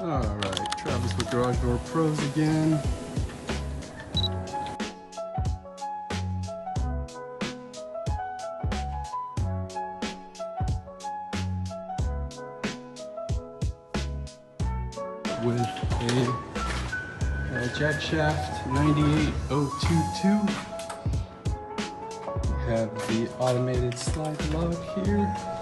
Alright, Travis with Garage Door Pros again. With a jack shaft 98022. We have the automated slide lock here.